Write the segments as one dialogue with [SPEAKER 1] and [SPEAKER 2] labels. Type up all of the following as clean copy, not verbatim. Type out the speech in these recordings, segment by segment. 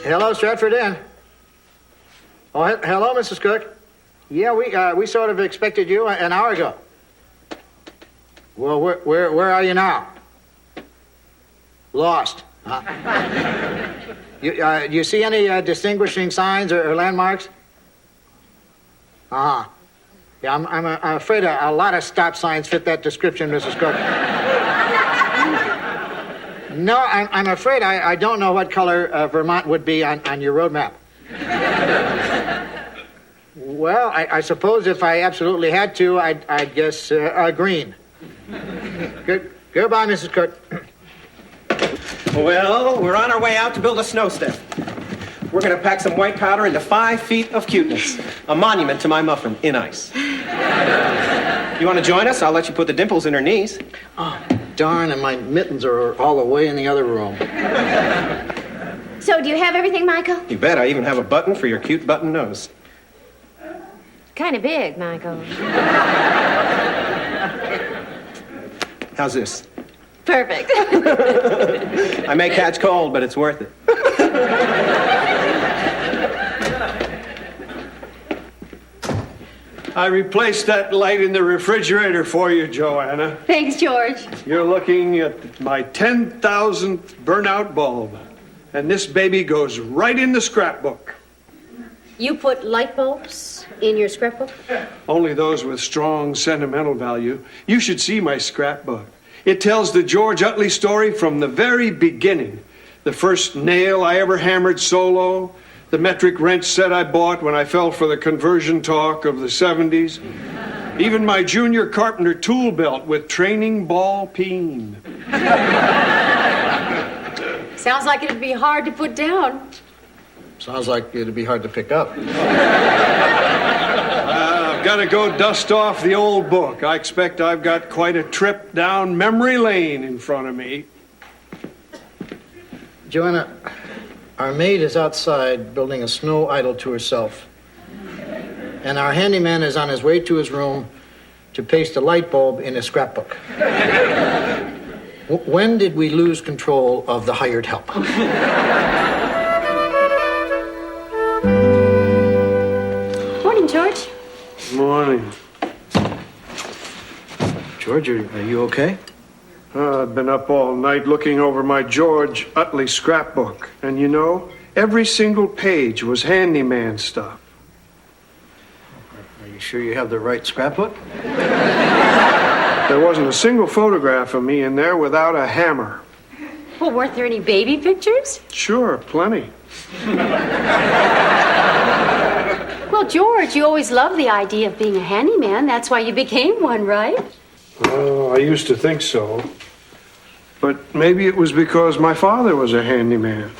[SPEAKER 1] Hello, Stratford Inn. Oh, hello, Mrs. Cook. Yeah, we sort of expected you an hour ago. Well, where are you now? Lost. Do you see any distinguishing signs or landmarks? Uh-huh. Yeah, I'm afraid a lot of stop signs fit that description, Mrs. Cook. No, I'm afraid I don't know what color Vermont would be on your road map. Well, I suppose if I absolutely had to, I'd guess green. Goodbye, Mrs. Cook.
[SPEAKER 2] Well, we're on our way out to build a snow step. We're going to pack some white powder into 5 feet of cuteness. A monument to my muffin in ice. You want to join us? I'll let you put the dimples in her knees.
[SPEAKER 1] Oh, darn, and my mittens are all the way in the other room.
[SPEAKER 3] So, do you have everything, Michael?
[SPEAKER 2] You bet. I even have a button for your cute button nose.
[SPEAKER 3] Kind of big, Michael.
[SPEAKER 2] How's this?
[SPEAKER 3] Perfect.
[SPEAKER 2] I may catch cold, but it's worth it.
[SPEAKER 4] I replaced that light in the refrigerator for you, Joanna.
[SPEAKER 3] Thanks, George.
[SPEAKER 4] You're looking at my 10,000th burnout bulb. And this baby goes right in the scrapbook.
[SPEAKER 3] You put light bulbs in your scrapbook?
[SPEAKER 4] Only those with strong sentimental value. You should see my scrapbook. It tells the George Utley story from the very beginning. The first nail I ever hammered solo, the metric wrench set I bought when I fell for the conversion talk of the 70s, even my junior carpenter tool belt with training ball peen.
[SPEAKER 3] Sounds like it'd be hard to put down.
[SPEAKER 1] Sounds like it'd be hard to pick up.
[SPEAKER 4] I've got to go dust off the old book. I expect I've got quite a trip down memory lane in front of me.
[SPEAKER 1] Joanna, our maid is outside building a snow idol to herself. And our handyman is on his way to his room to paste a light bulb in his scrapbook. When did we lose control of the hired help?
[SPEAKER 3] Morning, George.
[SPEAKER 4] Morning.
[SPEAKER 1] George, are you okay?
[SPEAKER 4] I've been up all night looking over my George Utley scrapbook. And you know, every single page was handyman stuff.
[SPEAKER 1] Are you sure you have the right scrapbook?
[SPEAKER 4] There wasn't a single photograph of me in there without a hammer.
[SPEAKER 3] Well, weren't there any baby pictures?
[SPEAKER 4] Sure, plenty.
[SPEAKER 3] Well, George, you always loved the idea of being a handyman. That's why you became one, right?
[SPEAKER 4] Oh, I used to think so. But maybe it was because my father was a handyman.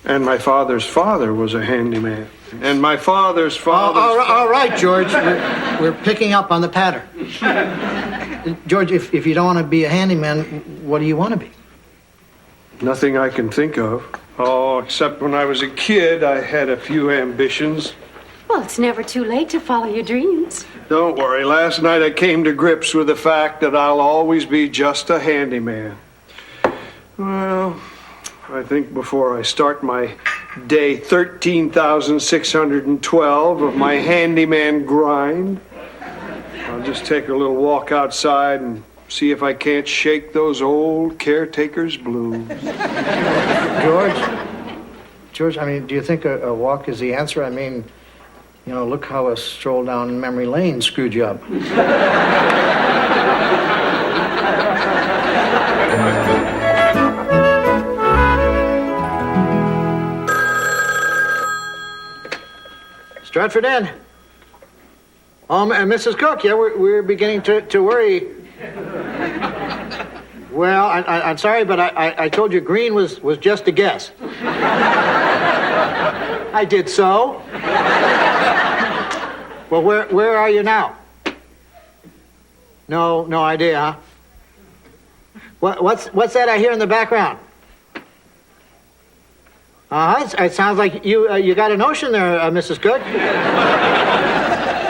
[SPEAKER 4] And my father's father was a handyman. And my father's father...
[SPEAKER 1] All right, George. We're picking up on the pattern. George, if you don't want to be a handyman, what do you want to be?
[SPEAKER 4] Nothing I can think of. Oh, except when I was a kid, I had a few ambitions.
[SPEAKER 3] Well, it's never too late to follow your dreams.
[SPEAKER 4] Don't worry. Last night I came to grips with the fact that I'll always be just a handyman. Well, I think before I start my day 13,612 of my handyman grind, I'll just take a little walk outside and see if I can't shake those old caretaker's blues.
[SPEAKER 1] George, I mean, do you think a walk is the answer? I mean, you know, look how a stroll down memory lane screwed you up. Stratford Inn. And Mrs. Cook, yeah, we're beginning to worry. Well, I'm sorry, but I told you green was just a guess. I did so. Well, where are you now? No idea, huh? What's that I hear in the background? It sounds like you got a notion there, Mrs. Cook.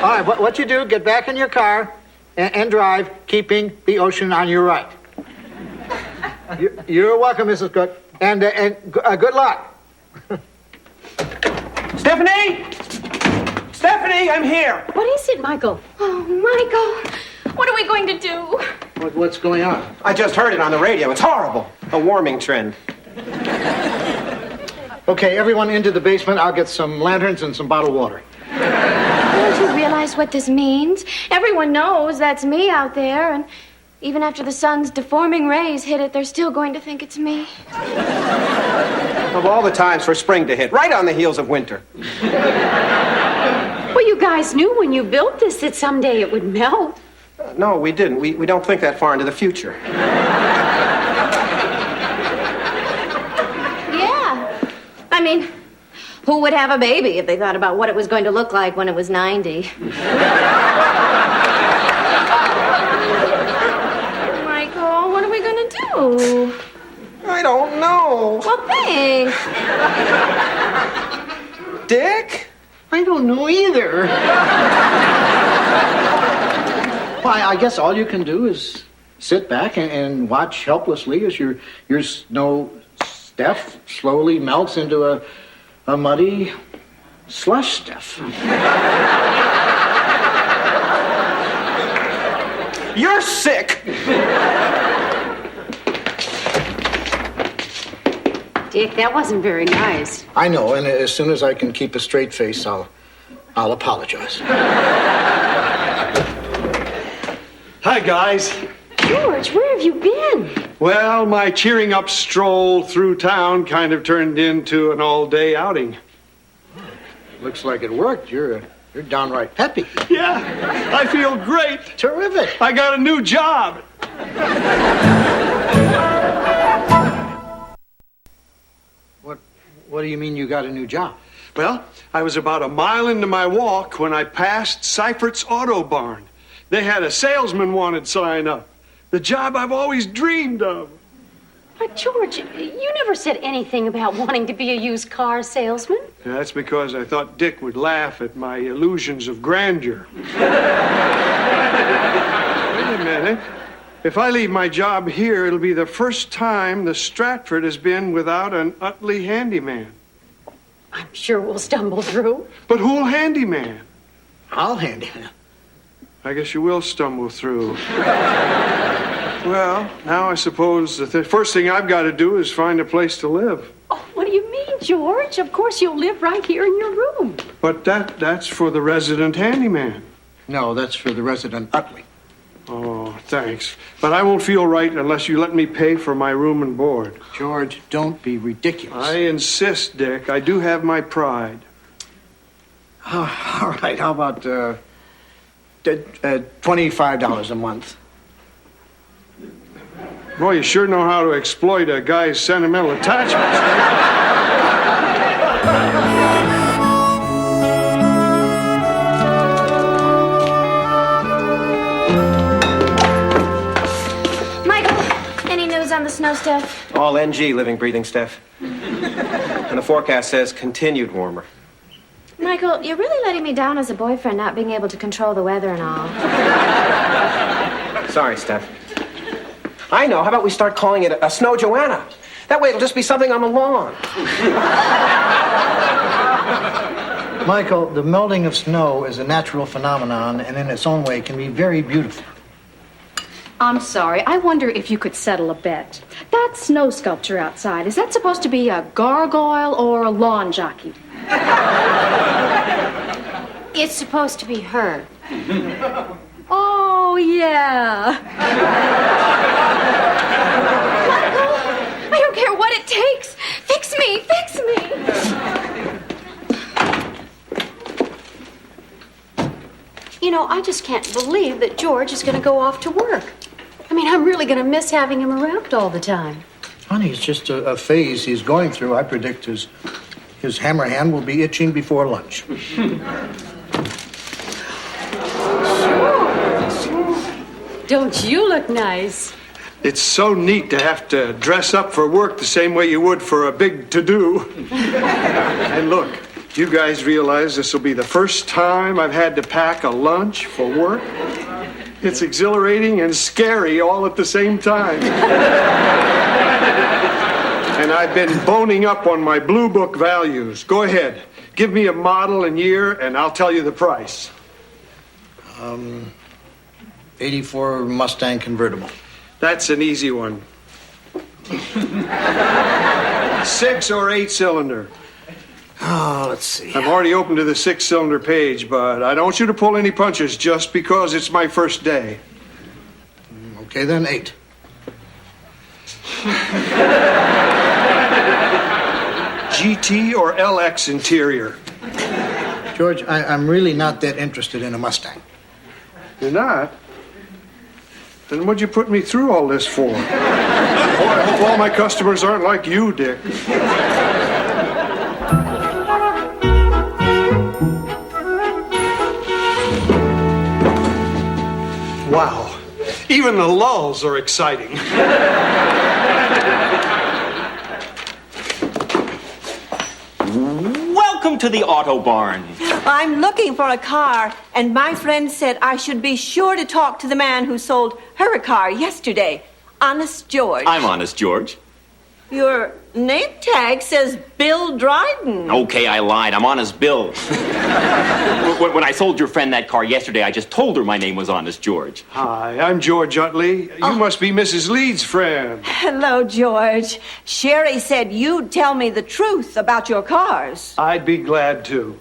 [SPEAKER 1] All right, what you do, get back in your car and drive, keeping the ocean on your right. You're welcome, Mrs. Cook, and good luck.
[SPEAKER 2] Stephanie? Stephanie, I'm here.
[SPEAKER 3] What is it, Michael?
[SPEAKER 5] Oh, Michael, what are we going to do?
[SPEAKER 1] What's going on?
[SPEAKER 2] I just heard it on the radio. It's horrible. A warming trend.
[SPEAKER 1] Okay, everyone into the basement. I'll get some lanterns and some bottled water.
[SPEAKER 5] Don't you realize what this means? Everyone knows that's me out there, and even after the sun's deforming rays hit it, they're still going to think it's me.
[SPEAKER 2] Of all the times for spring to hit, right on the heels of winter.
[SPEAKER 3] Well, you guys knew when you built this that someday it would melt.
[SPEAKER 2] No, we didn't. We don't think that far into the future.
[SPEAKER 5] Yeah. I mean, who would have a baby if they thought about what it was going to look like when it was 90? Michael, what are we going to do?
[SPEAKER 2] I don't know.
[SPEAKER 5] Well, thanks.
[SPEAKER 2] Dick?
[SPEAKER 1] I don't know either. Well, I guess all you can do is sit back and watch helplessly as your snow Steph slowly melts into a muddy slush Steph.
[SPEAKER 2] You're sick.
[SPEAKER 3] Dick, that wasn't very nice.
[SPEAKER 1] I know, and as soon as I can keep a straight face, I'll apologize.
[SPEAKER 4] Hi, guys.
[SPEAKER 3] George, where have you been?
[SPEAKER 4] Well, my cheering up stroll through town kind of turned into an all-day outing.
[SPEAKER 1] Looks like it worked. You're downright peppy.
[SPEAKER 4] Yeah, I feel great.
[SPEAKER 1] Terrific.
[SPEAKER 4] I got a new job.
[SPEAKER 1] What do you mean you got a new job?
[SPEAKER 4] Well, I was about a mile into my walk when I passed Seifert's Auto Barn. They had a salesman wanted sign up. The job I've always dreamed of.
[SPEAKER 3] But, George, you never said anything about wanting to be a used car salesman.
[SPEAKER 4] Yeah, that's because I thought Dick would laugh at my illusions of grandeur. Wait a minute. If I leave my job here, it'll be the first time the Stratford has been without an Utley handyman.
[SPEAKER 3] I'm sure we'll stumble through.
[SPEAKER 4] But who'll handyman?
[SPEAKER 1] I'll hand him.
[SPEAKER 4] I guess you will stumble through. Well, now I suppose the first thing I've got to do is find a place to live.
[SPEAKER 3] Oh, what do you mean, George? Of course you'll live right here in your room.
[SPEAKER 4] But that's for the resident handyman.
[SPEAKER 1] No, that's for the resident Utley.
[SPEAKER 4] Oh, thanks. But I won't feel right unless you let me pay for my room and board.
[SPEAKER 1] George, don't be ridiculous.
[SPEAKER 4] I insist, Dick. I do have my pride.
[SPEAKER 1] Oh, all right, how about $25 a month?
[SPEAKER 4] Boy, you sure know how to exploit a guy's sentimental attachments.
[SPEAKER 5] On the snow, Steph?
[SPEAKER 2] All NG, living, breathing, Steph. And the forecast says continued warmer.
[SPEAKER 5] Michael, you're really letting me down as a boyfriend, not being able to control the weather and all.
[SPEAKER 2] Sorry, Steph. I know. How about we start calling it a Snow Joanna? That way it'll just be something on the lawn.
[SPEAKER 1] Michael, the melting of snow is a natural phenomenon and in its own way can be very beautiful.
[SPEAKER 6] I'm sorry. I wonder if you could settle a bet. That snow sculpture outside, is that supposed to be a gargoyle or a lawn jockey?
[SPEAKER 3] It's supposed to be her.
[SPEAKER 6] Oh, yeah.
[SPEAKER 5] Michael, I don't care what it takes. Fix me, fix me.
[SPEAKER 3] You know, I just can't believe that George is going to go off to work. I mean, I'm really going to miss having him around all the time.
[SPEAKER 1] Honey, it's just a phase he's going through. I predict his hammer hand will be itching before lunch.
[SPEAKER 3] Don't you look nice?
[SPEAKER 4] It's so neat to have to dress up for work the same way you would for a big to-do. And look, you guys realize this will be the first time I've had to pack a lunch for work? It's exhilarating and scary all at the same time. And I've been boning up on my blue book values. Go ahead. Give me a model and year, and I'll tell you the price.
[SPEAKER 1] 84 Mustang convertible.
[SPEAKER 4] That's an easy one. 6 or 8 cylinder.
[SPEAKER 1] Oh, let's see.
[SPEAKER 4] I'm already open to the 6-cylinder page, but I don't want you to pull any punches just because it's my first day.
[SPEAKER 1] Okay, then 8.
[SPEAKER 4] GT or LX interior?
[SPEAKER 1] George, I'm really not that interested in a Mustang.
[SPEAKER 4] You're not? Then what'd you put me through all this for? Boy, I hope all my customers aren't like you, Dick. Wow. Even the lulls are exciting.
[SPEAKER 7] Welcome to the Auto Barn.
[SPEAKER 8] I'm looking for a car, and my friend said I should be sure to talk to the man who sold her a car yesterday. Honest George.
[SPEAKER 7] I'm Honest George.
[SPEAKER 8] Your name tag says Bill Dryden.
[SPEAKER 7] Okay, I lied. I'm Honest Bill. When I sold your friend that car yesterday, I just told her my name was Honest George.
[SPEAKER 4] Hi, I'm George Utley. You must be Mrs. Leeds' friend.
[SPEAKER 8] Hello, George. Sherry said you'd tell me the truth about your cars.
[SPEAKER 4] I'd be glad to.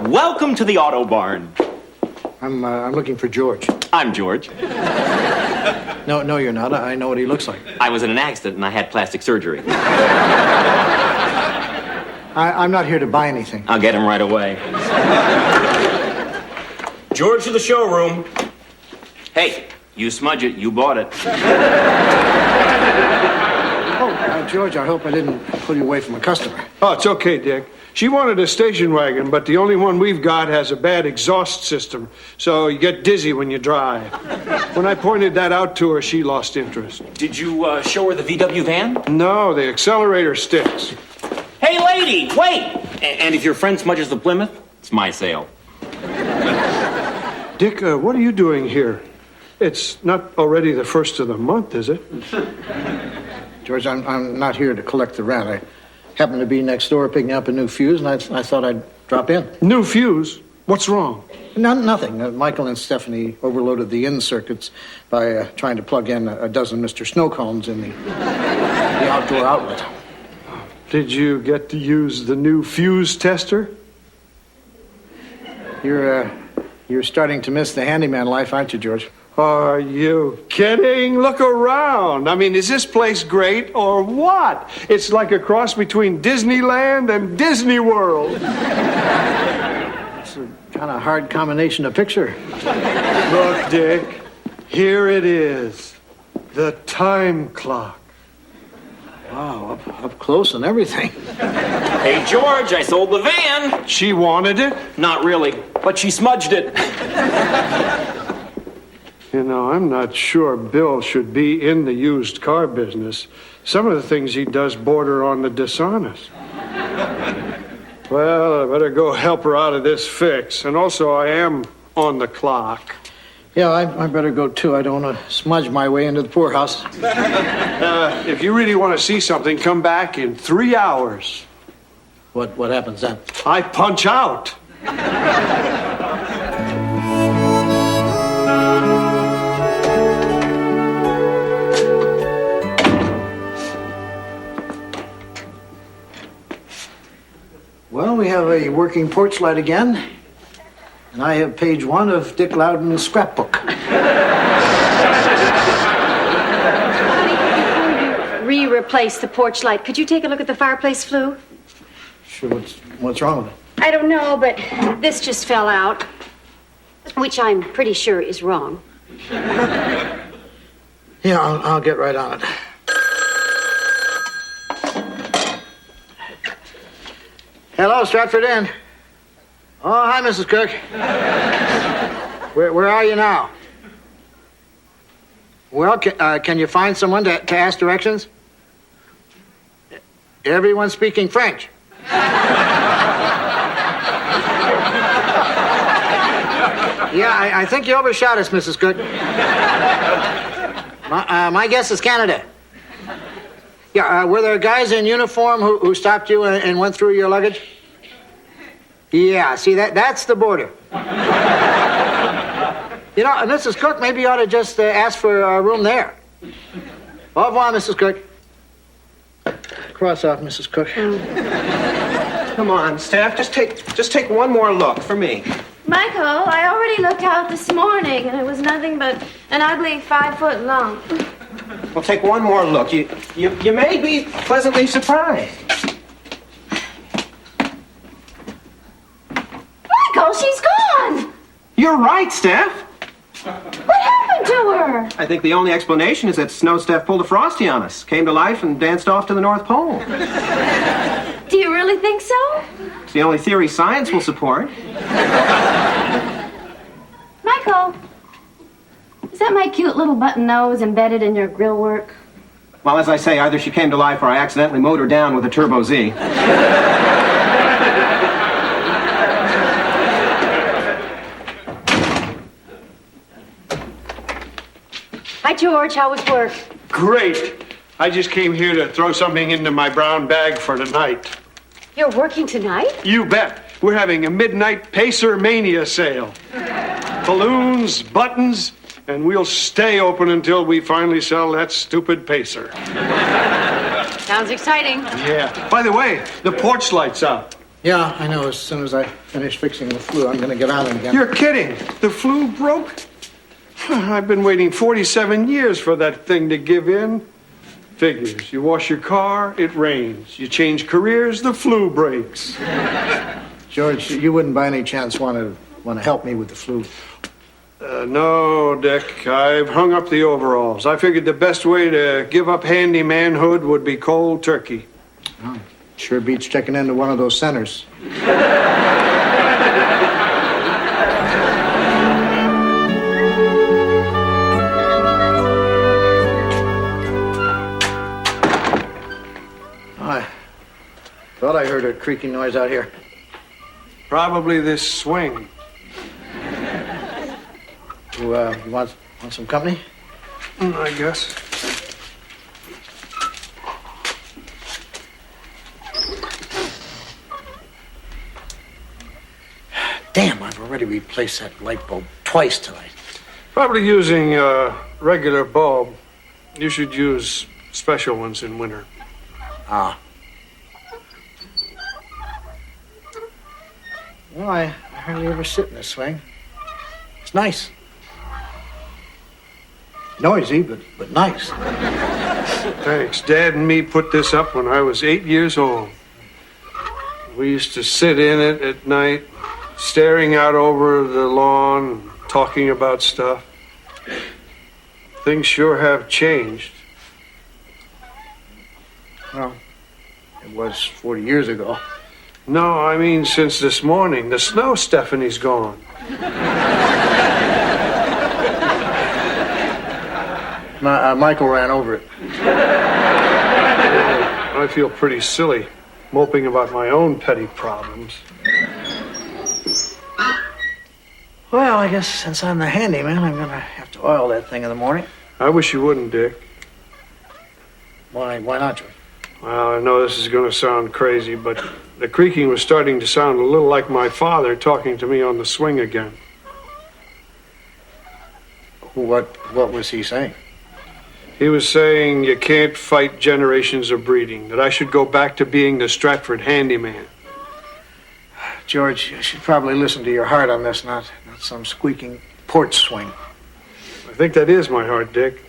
[SPEAKER 7] Welcome to the Auto Barn.
[SPEAKER 1] I'm looking for George.
[SPEAKER 7] I'm George.
[SPEAKER 1] No, you're not. I know what he looks like.
[SPEAKER 7] I was in an accident and I had plastic surgery.
[SPEAKER 1] I'm not here to buy anything.
[SPEAKER 7] I'll get him right away. George to the showroom. Hey, you smudge it. You bought it.
[SPEAKER 1] George, I hope I didn't pull you away from a customer.
[SPEAKER 4] Oh, it's okay, Dick. She wanted a station wagon, but the only one we've got has a bad exhaust system, so you get dizzy when you drive. When I pointed that out to her, she lost interest.
[SPEAKER 7] Did you show her the VW van?
[SPEAKER 4] No, the accelerator sticks.
[SPEAKER 7] Hey, lady, wait! And if your friend smudges the Plymouth, it's my sale.
[SPEAKER 4] Dick, what are you doing here? It's not already the first of the month, is it?
[SPEAKER 1] George, I'm not here to collect the rent. I happened to be next door picking up a new fuse, and I thought I'd drop in.
[SPEAKER 4] New fuse? What's wrong?
[SPEAKER 1] Nothing. Michael and Stephanie overloaded the in circuits by trying to plug in a dozen Mr. Snow Cones in the outdoor outlet.
[SPEAKER 4] Did you get to use the new fuse tester?
[SPEAKER 1] You're starting to miss the handyman life, aren't you, George?
[SPEAKER 4] Are you kidding? Look around. I mean, is this place great or what? It's like a cross between Disneyland and Disney World.
[SPEAKER 1] It's a kind of hard combination to picture.
[SPEAKER 4] Look, Dick, here it is. The time clock.
[SPEAKER 1] Wow, up close and everything.
[SPEAKER 7] Hey, George, I sold the van.
[SPEAKER 4] She wanted it?
[SPEAKER 7] Not really, but she smudged it.
[SPEAKER 4] You know, I'm not sure Bill should be in the used car business. Some of the things he does border on the dishonest. Well, I better go help her out of this fix. And also, I am on the clock.
[SPEAKER 1] Yeah, I better go, too. I don't want to smudge my way into the poorhouse.
[SPEAKER 4] If you really want to see something, come back in 3 hours.
[SPEAKER 1] What happens then?
[SPEAKER 4] I punch out.
[SPEAKER 1] Well, we have a working porch light again. And I have page 1 of Dick Loudon's scrapbook.
[SPEAKER 3] Replace the porch light. Could you take a look at the fireplace flue?
[SPEAKER 1] Sure, what's wrong with it?
[SPEAKER 3] I don't know, but this just fell out, which I'm pretty sure is wrong.
[SPEAKER 1] Yeah, I'll get right on it. Hello, Stratford Inn. Oh, hi, Mrs. Cook. Where are you now? Well, can you find someone to ask directions? Everyone's speaking French. Yeah, I think you overshot us, Mrs. Cook. My guess is Canada. Yeah, were there guys in uniform who stopped you and went through your luggage? Yeah, see, that's the border. You know, Mrs. Cook, maybe you ought to just ask for a room there. Au revoir, Mrs. Cook. Cross off, Mrs. Cook.
[SPEAKER 2] Come on, Steph, just take one more look for me.
[SPEAKER 5] Michael, I already looked out this morning, and it was nothing but an ugly 5-foot lump.
[SPEAKER 2] Well, take one more look. You may be pleasantly surprised.
[SPEAKER 5] Michael, she's gone!
[SPEAKER 2] You're right, Steph.
[SPEAKER 5] What happened to her?
[SPEAKER 2] I think the only explanation is that Snow Steph pulled a Frosty on us, came to life, and danced off to the North Pole.
[SPEAKER 5] Do you really think so?
[SPEAKER 2] It's the only theory science will support.
[SPEAKER 5] Michael, is that my cute little button nose embedded in your grill work?
[SPEAKER 2] Well, as I say, either she came to life or I accidentally mowed her down with a Turbo Z.
[SPEAKER 3] Hi, George. How was work?
[SPEAKER 4] Great. I just came here to throw something into my brown bag for tonight.
[SPEAKER 3] You're working tonight?
[SPEAKER 4] You bet. We're having a midnight Pacer Mania sale. Balloons, buttons, and we'll stay open until we finally sell that stupid Pacer.
[SPEAKER 3] Sounds exciting.
[SPEAKER 4] Yeah. By the way, the porch light's out.
[SPEAKER 1] Yeah, I know. As soon as I finish fixing the flue, I'm going to get on it again.
[SPEAKER 4] You're kidding. The flue broke? I've been waiting 47 years for that thing to give in. Figures. You wash your car, it rains. You change careers, the flue breaks.
[SPEAKER 1] George, you wouldn't by any chance want to help me with the flue?
[SPEAKER 4] No, Dick. I've hung up the overalls. I figured the best way to give up handymanhood would be cold turkey.
[SPEAKER 1] Oh, sure beats checking into one of those centers. Thought I heard a creaking noise out here.
[SPEAKER 4] Probably this swing.
[SPEAKER 1] You want some company?
[SPEAKER 4] I guess.
[SPEAKER 1] Damn, I've already replaced that light bulb twice tonight.
[SPEAKER 4] Probably using a regular bulb. You should use special ones in winter.
[SPEAKER 1] Ah. Well, I hardly ever sit in this swing. It's nice. Noisy, but nice.
[SPEAKER 4] Thanks. Dad and me put this up when I was 8 years old. We used to sit in it at night, staring out over the lawn, talking about stuff. Things sure have changed.
[SPEAKER 1] Well, it was 40 years ago.
[SPEAKER 4] No, I mean since this morning. The snow Stephanie's gone.
[SPEAKER 1] Michael ran over it.
[SPEAKER 4] I feel pretty silly, moping about my own petty problems.
[SPEAKER 1] Well, I guess since I'm the handyman, I'm going to have to oil that thing in the morning.
[SPEAKER 4] I wish you wouldn't, Dick.
[SPEAKER 1] Why not, George?
[SPEAKER 4] Well, I know this is going to sound crazy, but the creaking was starting to sound a little like my father talking to me on the swing again.
[SPEAKER 1] What was he saying?
[SPEAKER 4] He was saying you can't fight generations of breeding, that I should go back to being the Stratford handyman.
[SPEAKER 1] George, you should probably listen to your heart on this, not some squeaking porch swing.
[SPEAKER 4] I think that is my heart, Dick.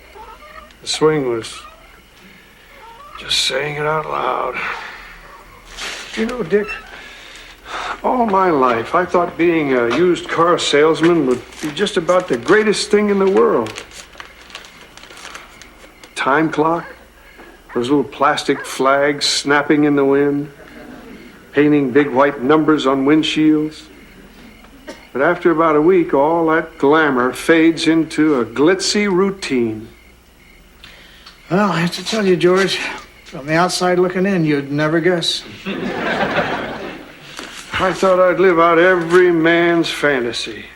[SPEAKER 4] The swing was just saying it out loud. You know, Dick, all my life I thought being a used car salesman would be just about the greatest thing in the world. Time clock, those little plastic flags snapping in the wind, painting big white numbers on windshields. But after about a week, all that glamour fades into a glitzy routine.
[SPEAKER 1] Well, I have to tell you, George, from the outside looking in, you'd never guess.
[SPEAKER 4] I thought I'd live out every man's fantasy.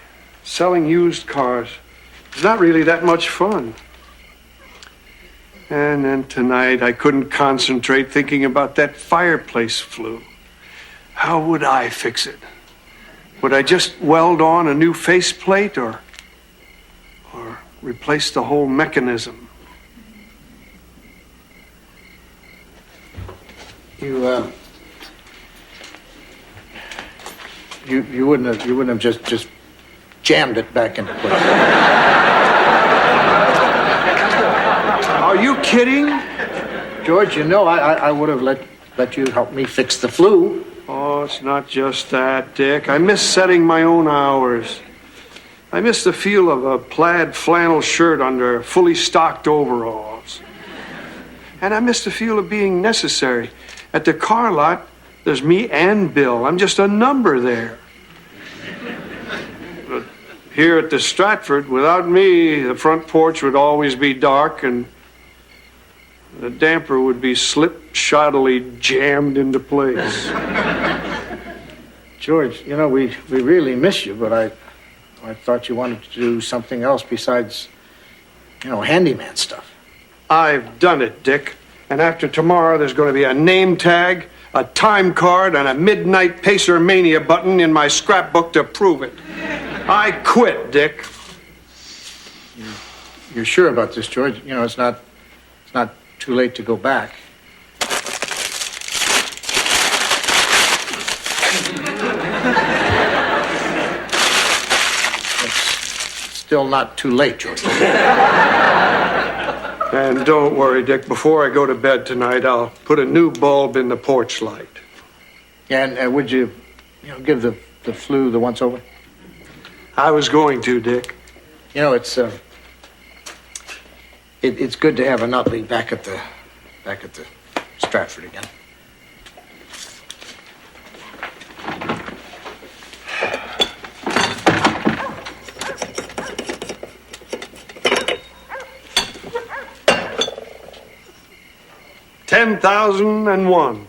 [SPEAKER 4] Selling used cars is not really that much fun. And then tonight I couldn't concentrate thinking about that fireplace flue. How would I fix it? Would I just weld on a new faceplate or replace the whole mechanism?
[SPEAKER 1] You wouldn't have just jammed it back into place.
[SPEAKER 4] Are you kidding?
[SPEAKER 1] George, you know I would have let you help me fix the flue.
[SPEAKER 4] Oh, it's not just that, Dick. I miss setting my own hours. I miss the feel of a plaid flannel shirt under fully stocked overalls. And I miss the feel of being necessary. At the car lot, there's me and Bill. I'm just a number there. But here at the Stratford, without me, the front porch would always be dark and the damper would be slip-shoddily jammed into place.
[SPEAKER 1] George, you know, we really miss you, but I thought you wanted to do something else besides, handyman stuff.
[SPEAKER 4] I've done it, Dick. And after tomorrow, there's going to be a name tag, a time card, and a Midnight Pacer Mania button in my scrapbook to prove it. I quit, Dick.
[SPEAKER 1] You're sure about this, George? You know, it's not too late to go back. It's still not too late, George.
[SPEAKER 4] And don't worry, Dick. Before I go to bed tonight, I'll put a new bulb in the porch light.
[SPEAKER 1] Yeah, and would you give the flue the once-over?
[SPEAKER 4] I was going to, Dick.
[SPEAKER 1] You know, it's good to have an Utley back at the Stratford again.
[SPEAKER 4] $10,001.